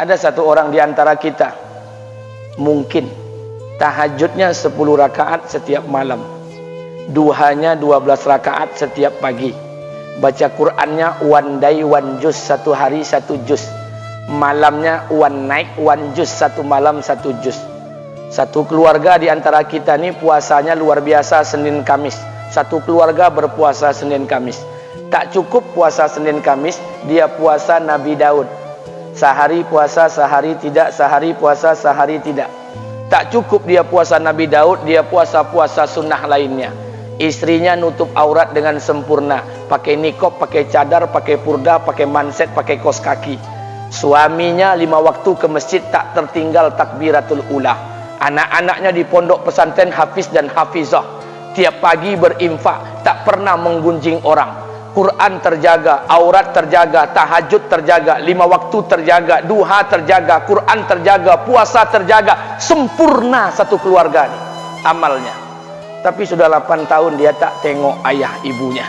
Ada satu orang di antara kita mungkin tahajudnya 10 rakaat setiap malam, duhanya 12 rakaat setiap pagi, baca Qur'annya one day one juz, satu hari satu juz, malamnya one night one juz, satu malam satu juz. Satu keluarga di antara kita ini puasanya luar biasa Senin Kamis. Satu keluarga berpuasa Senin Kamis. Tak cukup puasa Senin Kamis, dia puasa Nabi Daud. Sehari puasa, sehari tidak, sehari puasa, sehari tidak. Tak cukup dia puasa Nabi Daud, dia puasa-puasa sunnah lainnya. Istrinya nutup aurat dengan sempurna, pakai nikob, pakai cadar, pakai purda, pakai manset, pakai kos kaki. Suaminya 5 waktu ke masjid tak tertinggal takbiratul ula. Anak-anaknya di pondok pesantren hafiz dan hafizah. Tiap pagi berinfak, tak pernah menggunjing orang. Quran terjaga, aurat terjaga, tahajud terjaga, 5 waktu terjaga, duha terjaga, Quran terjaga, puasa terjaga. Sempurna satu keluarga nih amalnya. Tapi sudah 8 tahun dia tak tengok ayah ibunya.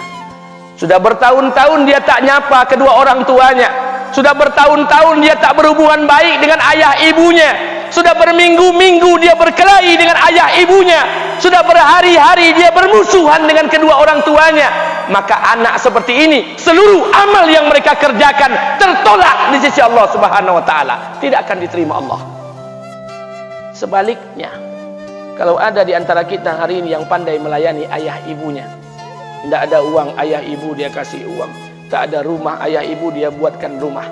Sudah bertahun-tahun dia tak nyapa kedua orang tuanya. Sudah bertahun-tahun dia tak berhubungan baik dengan ayah ibunya. Sudah berminggu-minggu dia berkelahi dengan ayah ibunya. Sudah berhari-hari dia bermusuhan dengan kedua orang tuanya. Maka anak seperti ini, seluruh amal yang mereka kerjakan tertolak di sisi Allah Subhanahu wa taala, tidak akan diterima Allah. Sebaliknya, kalau ada di antara kita hari ini yang pandai melayani ayah ibunya, tidak ada uang ayah ibu dia kasih uang, tak ada rumah ayah ibu dia buatkan rumah,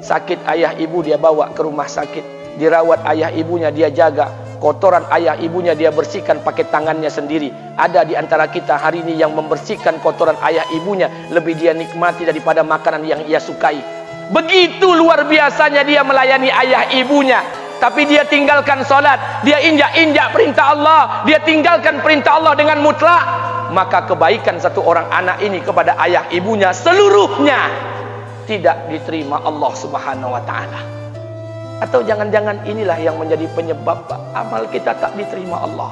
sakit ayah ibu dia bawa ke rumah sakit, dirawat ayah ibunya dia jaga, kotoran ayah ibunya dia bersihkan pakai tangannya sendiri. Ada di antara kita hari ini yang membersihkan kotoran ayah ibunya lebih dia nikmati daripada makanan yang ia sukai. Begitu luar biasanya dia melayani ayah ibunya. Tapi dia tinggalkan solat, dia injak-injak perintah Allah, dia tinggalkan perintah Allah dengan mutlak. Maka kebaikan satu orang anak ini kepada ayah ibunya seluruhnya tidak diterima Allah Subhanahu wa taala. Atau jangan-jangan inilah yang menjadi penyebab amal kita tak diterima Allah.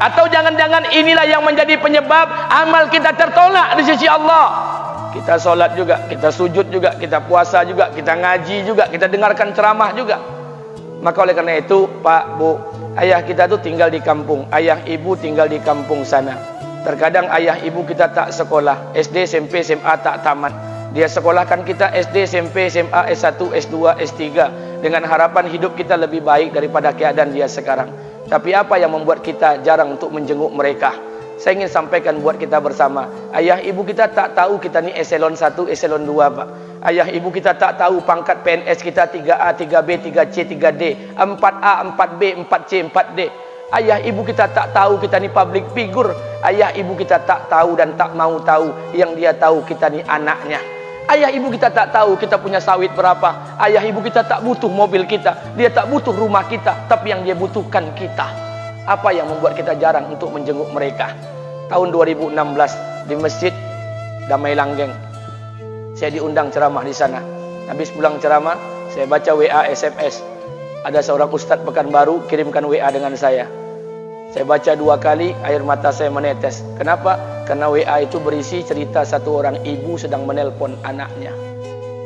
Atau jangan-jangan inilah yang menjadi penyebab amal kita tertolak di sisi Allah. Kita solat juga, kita sujud juga, kita puasa juga, kita ngaji juga, kita dengarkan ceramah juga. Maka oleh karena itu, Pak, Bu, ayah kita tuh tinggal di kampung, ayah ibu tinggal di kampung sana. Terkadang ayah ibu kita tak sekolah, SD, SMP, SMA tak tamat. Dia sekolahkan kita SD, SMP, SMA, S1, S2, S3 dengan harapan hidup kita lebih baik daripada keadaan dia sekarang. Tapi apa yang membuat kita jarang untuk menjenguk mereka? Saya ingin sampaikan buat kita bersama, ayah ibu kita tak tahu kita ni eselon 1, eselon 2, Pak. Ayah ibu kita tak tahu pangkat PNS kita 3A, 3B, 3C, 3D, 4A, 4B, 4C, 4D. Ayah ibu kita tak tahu kita ni public figure. Ayah ibu kita tak tahu dan tak mau tahu. Yang dia tahu kita ni anaknya. Ayah ibu kita tak tahu kita punya sawit berapa. Ayah ibu kita tak butuh mobil kita, dia tak butuh rumah kita, tapi yang dia butuhkan kita. Apa yang membuat kita jarang untuk menjenguk mereka? Tahun 2016 di Masjid Damai Langgeng, saya diundang ceramah di sana. Habis pulang ceramah, saya baca WA SMS. Ada seorang ustadz Pekanbaru kirimkan WA dengan saya. Saya baca 2 kali, air mata saya menetes. Kenapa? Karena WA itu berisi cerita satu orang ibu sedang menelpon anaknya.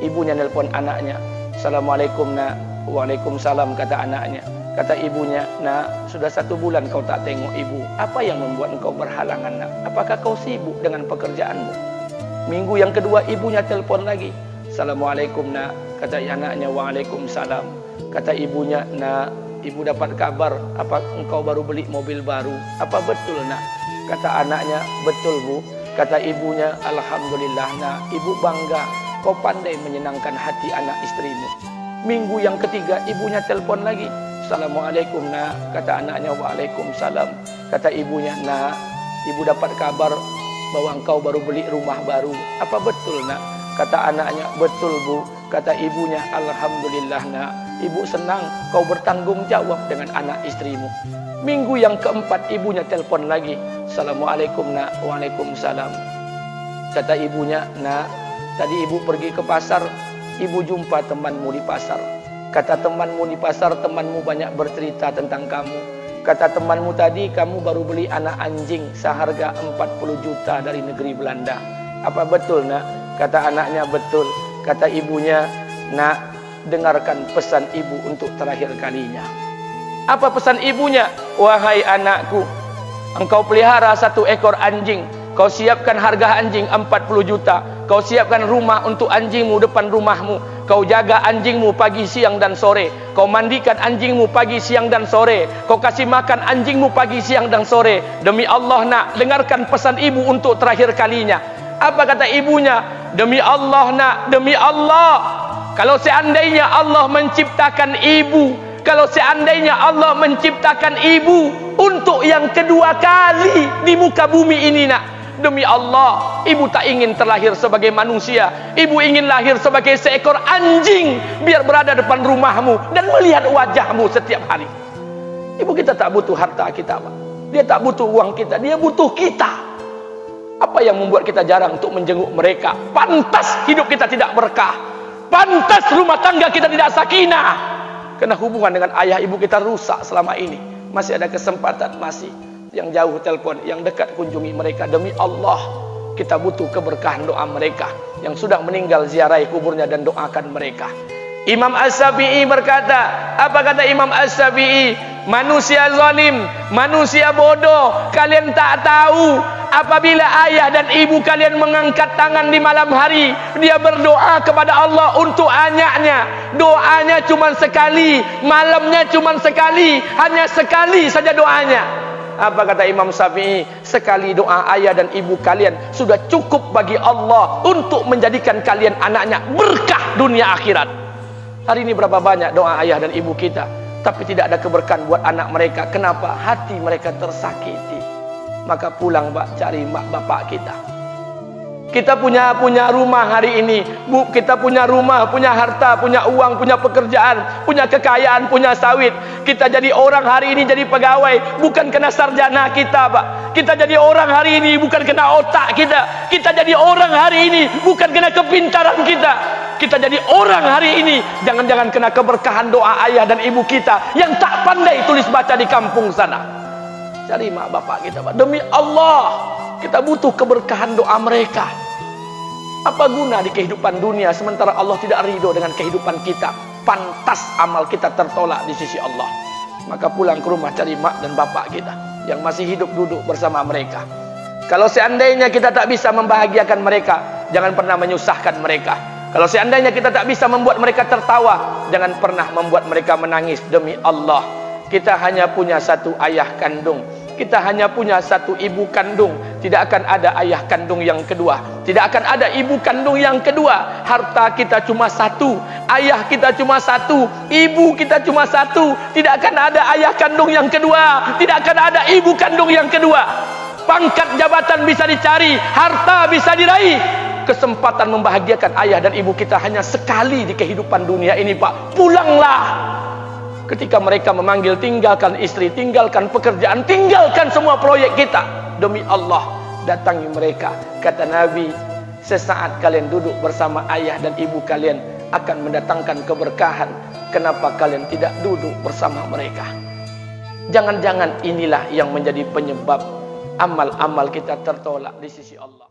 Ibunya nelpon anaknya. Assalamualaikum nak. Waalaikumsalam, kata anaknya. Kata ibunya, nak, sudah 1 bulan kau tak tengok ibu. Apa yang membuat engkau berhalangan, nak? Apakah kau sibuk dengan pekerjaanmu? Minggu yang kedua ibunya telpon lagi. Assalamualaikum nak. Kata anaknya, waalaikumsalam. Kata ibunya, nak, ibu dapat kabar apa engkau baru beli mobil baru. Apa betul nak? Kata anaknya, betul bu. Kata ibunya, alhamdulillah nak, ibu bangga. Kau pandai menyenangkan hati anak istrimu. Minggu yang ketiga ibunya telpon lagi. Assalamualaikum nak. Kata anaknya, waalaikumsalam. Kata ibunya, nak, ibu dapat kabar bahwa engkau baru beli rumah baru. Apa betul nak? Kata anaknya, betul bu. Kata ibunya, alhamdulillah nak, ibu senang kau bertanggung jawab dengan anak istrimu. Minggu yang keempat ibunya telpon lagi. Assalamualaikum nak. Waalaikumsalam. Kata ibunya, nak, tadi ibu pergi ke pasar, ibu jumpa temanmu di pasar. Kata temanmu di pasar, temanmu banyak bercerita tentang kamu. Kata temanmu tadi, kamu baru beli anak anjing seharga 40 juta dari negeri Belanda. Apa betul nak? Kata anaknya, betul. Kata ibunya, nak, dengarkan pesan ibu untuk terakhir kalinya. Apa pesan ibunya? Wahai anakku, engkau pelihara satu ekor anjing, kau siapkan harga anjing 40 juta, kau siapkan rumah untuk anjingmu depan rumahmu, kau jaga anjingmu pagi, siang dan sore, kau mandikan anjingmu pagi, siang dan sore, kau kasih makan anjingmu pagi, siang dan sore. Demi Allah nak, dengarkan pesan ibu untuk terakhir kalinya. Apa kata ibunya? Demi Allah nak, demi Allah, kalau seandainya Allah menciptakan ibu, kalau seandainya Allah menciptakan ibu untuk yang kedua kali di muka bumi ini nak, demi Allah, ibu tak ingin terlahir sebagai manusia. Ibu ingin lahir sebagai seekor anjing, biar berada depan rumahmu dan melihat wajahmu setiap hari. Ibu kita tak butuh harta kita, Pak. Dia tak butuh uang kita, dia butuh kita. Apa yang membuat kita jarang untuk menjenguk mereka? Pantas hidup kita tidak berkah, pantas rumah tangga kita tidak sakinah, karena hubungan dengan ayah ibu kita rusak selama ini. Masih ada kesempatan, masih yang jauh telepon, yang dekat kunjungi mereka. Demi Allah, kita butuh keberkahan doa mereka. Yang sudah meninggal, ziarahi kuburnya dan doakan mereka. Imam As-Syafi'i berkata, apa kata Imam As-Syafi'i? Manusia zalim, manusia bodoh, kalian tak tahu apabila ayah dan ibu kalian mengangkat tangan di malam hari, dia berdoa kepada Allah untuk anaknya. Doanya cuma sekali, malamnya cuma sekali, hanya sekali saja doanya. Apa kata Imam Syafi'i? Sekali doa ayah dan ibu kalian sudah cukup bagi Allah untuk menjadikan kalian anaknya berkah dunia akhirat. Hari ini berapa banyak doa ayah dan ibu kita, tapi tidak ada keberkahan buat anak mereka. Kenapa? Hati mereka tersakiti. Maka pulang, Pak, cari mak bapak kita. Kita punya rumah hari ini, Bu, kita punya rumah, punya harta, punya uang, punya pekerjaan, punya kekayaan, punya sawit. Kita jadi orang hari ini, jadi pegawai bukan kena sarjana kita, Pak. Kita jadi orang hari ini bukan kena otak kita. Kita jadi orang hari ini bukan kena kepintaran kita. Kita jadi orang hari ini jangan-jangan kena keberkahan doa ayah dan ibu kita yang tak pandai tulis baca di kampung sana. Cari mak bapak kita, Pak. Demi Allah, kita butuh keberkahan doa mereka. Apa guna di kehidupan dunia sementara Allah tidak ridho dengan kehidupan kita? Pantas amal kita tertolak di sisi Allah. Maka pulang ke rumah, cari mak dan bapak kita yang masih hidup, duduk bersama mereka. Kalau seandainya kita tak bisa membahagiakan mereka, jangan pernah menyusahkan mereka. Kalau seandainya kita tak bisa membuat mereka tertawa, jangan pernah membuat mereka menangis. Demi Allah, kita hanya punya satu ayah kandung, kita hanya punya satu ibu kandung. Tidak akan ada ayah kandung yang kedua, tidak akan ada ibu kandung yang kedua. Harta kita cuma satu, ayah kita cuma satu, ibu kita cuma satu. Tidak akan ada ayah kandung yang kedua, tidak akan ada ibu kandung yang kedua. Pangkat jabatan bisa dicari, harta bisa diraih, kesempatan membahagiakan ayah dan ibu kita hanya sekali di kehidupan dunia ini, Pak. Pulanglah. Ketika mereka memanggil, tinggalkan istri, tinggalkan pekerjaan, tinggalkan semua proyek kita. Demi Allah, datangi mereka. Kata Nabi, sesaat kalian duduk bersama ayah dan ibu kalian akan mendatangkan keberkahan. Kenapa kalian tidak duduk bersama mereka? Jangan-jangan inilah yang menjadi penyebab amal-amal kita tertolak di sisi Allah.